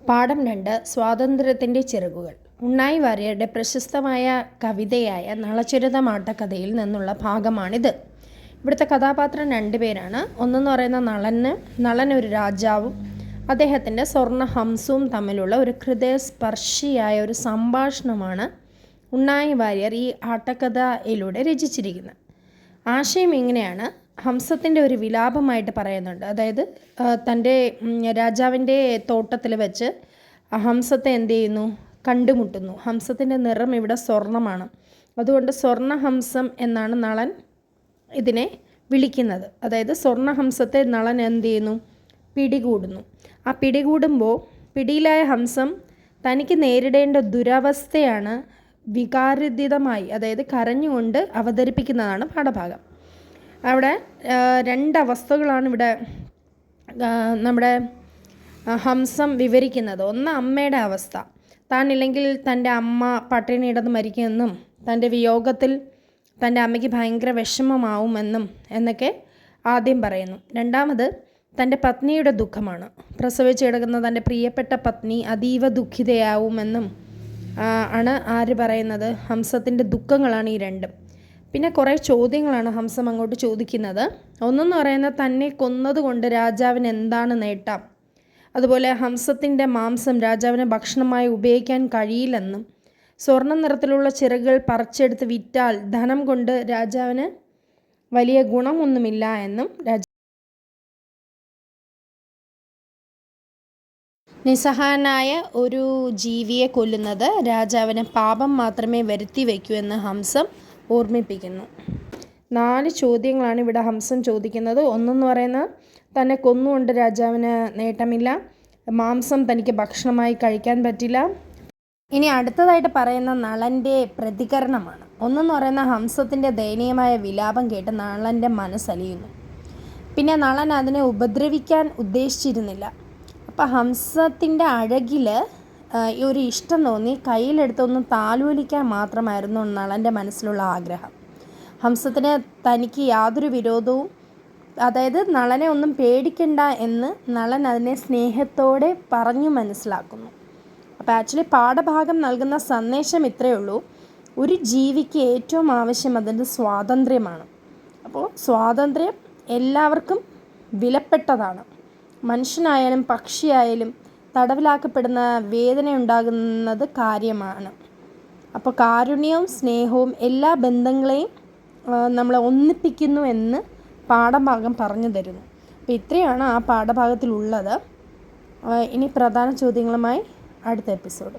പാഠം 2 സ്വാതന്ത്ര്യത്തിൻ്റെ ചിറകുകൾ. ഉണ്ണായി വാര്യരുടെ പ്രശസ്തമായ കവിതയായ നളചരിതമാട്ടക്കഥയിൽ നിന്നുള്ള ഭാഗമാണിത്. ഇവിടുത്തെ കഥാപാത്രം 2 പേരാണ്. ഒന്നെന്ന് പറയുന്ന നളൻ ഒരു രാജാവും അദ്ദേഹത്തിൻ്റെ സ്വർണ്ണഹംസവും തമ്മിലുള്ള ഒരു ഹൃദയസ്പർശിയായ ഒരു സംഭാഷണമാണ് ഉണ്ണായി വാര്യർ ഈ ആട്ടക്കഥയിലൂടെ രചിച്ചിരിക്കുന്നത്. ആശയം ഇങ്ങനെയാണ്. ഹംസത്തിൻ്റെ ഒരു വിലാപമായിട്ട് പറയുന്നുണ്ട്. അതായത് തൻ്റെ രാജാവിൻ്റെ തോട്ടത്തിൽ വെച്ച് ഹംസത്തെ എന്ത് ചെയ്യുന്നു, കണ്ടുമുട്ടുന്നു. ഹംസത്തിൻ്റെ നിറം ഇവിടെ സ്വർണ്ണമാണ്. അതുകൊണ്ട് സ്വർണ്ണഹംസം എന്നാണ് നളൻ ഇതിനെ വിളിക്കുന്നത്. അതായത് സ്വർണ്ണഹംസത്തെ നളൻ എന്ത് ചെയ്യുന്നു, പിടികൂടുന്നു. ആ പിടികൂടുമ്പോൾ പിടിയിലായ ഹംസം തനിക്ക് നേരിടേണ്ട ദുരവസ്ഥയാണ് വികാരതീതമായി, അതായത് കരഞ്ഞുകൊണ്ട് അവതരിപ്പിക്കുന്നതാണ് പാഠഭാഗം. അവിടെ 2 അവസ്ഥകളാണ് ഇവിടെ നമ്മുടെ ഹംസം വിവരിക്കുന്നത്. ഒന്ന് അമ്മയുടെ അവസ്ഥ, താനില്ലെങ്കിൽ തൻ്റെ അമ്മ പട്ടിണി കിടന്ന് മരിക്കുമെന്നും തൻ്റെ വിയോഗത്തിൽ തൻ്റെ അമ്മയ്ക്ക് ഭയങ്കര വിഷമമാവുമെന്നും എന്നൊക്കെ ആദ്യം പറയുന്നു. രണ്ടാമത് തൻ്റെ പത്നിയുടെ ദുഃഖമാണ്. പ്രസവിച്ച് കിടക്കുന്ന തൻ്റെ പ്രിയപ്പെട്ട പത്നി അതീവ ദുഃഖിതയാവുമെന്നും ആണ് ആര് പറയുന്നത്, ഹംസത്തിൻ്റെ ദുഃഖങ്ങളാണ് ഈ രണ്ടും. പിന്നെ കുറേ ചോദ്യങ്ങളാണ് ഹംസം അങ്ങോട്ട് ചോദിക്കുന്നത്. ഒന്നെന്ന് പറയുന്നത് തന്നെ കൊന്നതുകൊണ്ട് രാജാവിന് എന്താണ് നേട്ടം, അതുപോലെ ഹംസത്തിൻ്റെ മാംസം രാജാവിന് ഭക്ഷണമായി ഉപയോഗിക്കാൻ കഴിയില്ലെന്നും സ്വർണ്ണ നിറത്തിലുള്ള ചിറകുകൾ പറിച്ചെടുത്ത് വിറ്റാൽ ധനം കൊണ്ട് രാജാവിന് വലിയ ഗുണമൊന്നുമില്ല എന്നും നിസ്സഹായനായ ഒരു ജീവിയെ കൊല്ലുന്നത് രാജാവിന് പാപം മാത്രമേ വരുത്തി വയ്ക്കൂ എന്ന് ഹംസം ഓർമ്മിപ്പിക്കുന്നു. 4 ചോദ്യങ്ങളാണ് ഇവിടെ ഹംസം ചോദിക്കുന്നത്. ഒന്നെന്ന് പറയുന്നത് തന്നെ കൊന്നുകൊണ്ട് രാജാവിന് നേട്ടമില്ല, മാംസം തനിക്ക് ഭക്ഷണമായി കഴിക്കാൻ പറ്റില്ല. ഇനി അടുത്തതായിട്ട് പറയുന്ന നളൻ്റെ പ്രതികരണമാണ്. ഒന്നെന്ന് പറയുന്ന ഹംസത്തിൻ്റെ ദയനീയമായ വിലാപം കേട്ട് നളൻ്റെ മനസ്സലിയുന്നു. പിന്നെ നളൻ അതിനെ ഉപദ്രവിക്കാൻ ഉദ്ദേശിച്ചിരുന്നില്ല. അപ്പോൾ ഹംസത്തിൻ്റെ അഴകിൽ ഈ ഒരു ഇഷ്ടം തോന്നി കയ്യിലെടുത്തൊന്ന് താലോലിക്കാൻ മാത്രമായിരുന്നു നളൻ്റെ മനസ്സിലുള്ള ആഗ്രഹം. ഹംസത്തിന് തനിക്ക് യാതൊരു വിരോധവും, അതായത് നളനെ ഒന്നും പേടിക്കണ്ട എന്ന് നളൻ അതിനെ സ്നേഹത്തോടെ പറഞ്ഞു മനസ്സിലാക്കുന്നു. അപ്പോൾ ആക്ച്വലി പാഠഭാഗം നൽകുന്ന സന്ദേശം ഇത്രയേ ഉള്ളൂ. ഒരു ജീവിക്ക് ഏറ്റവും ആവശ്യം അതിൻ്റെ സ്വാതന്ത്ര്യമാണ്. അപ്പോൾ സ്വാതന്ത്ര്യം എല്ലാവർക്കും വിലപ്പെട്ടതാണ്. മനുഷ്യനായാലും പക്ഷിയായാലും തടവിലാക്കപ്പെടുന്ന വേദന ഉണ്ടാകുന്നത് കാര്യമാണ്. അപ്പോൾ കാരുണ്യവും സ്നേഹവും എല്ലാ ബന്ധങ്ങളെയും നമ്മളെ ഒന്നിപ്പിക്കുന്നു എന്ന് പാഠഭാഗം പറഞ്ഞു തരുന്നു. അപ്പോൾ ഇത്രയാണ് ആ പാഠഭാഗത്തിലുള്ളത്. ഇനി പ്രധാന ചോദ്യങ്ങളുമായി അടുത്ത എപ്പിസോഡ്.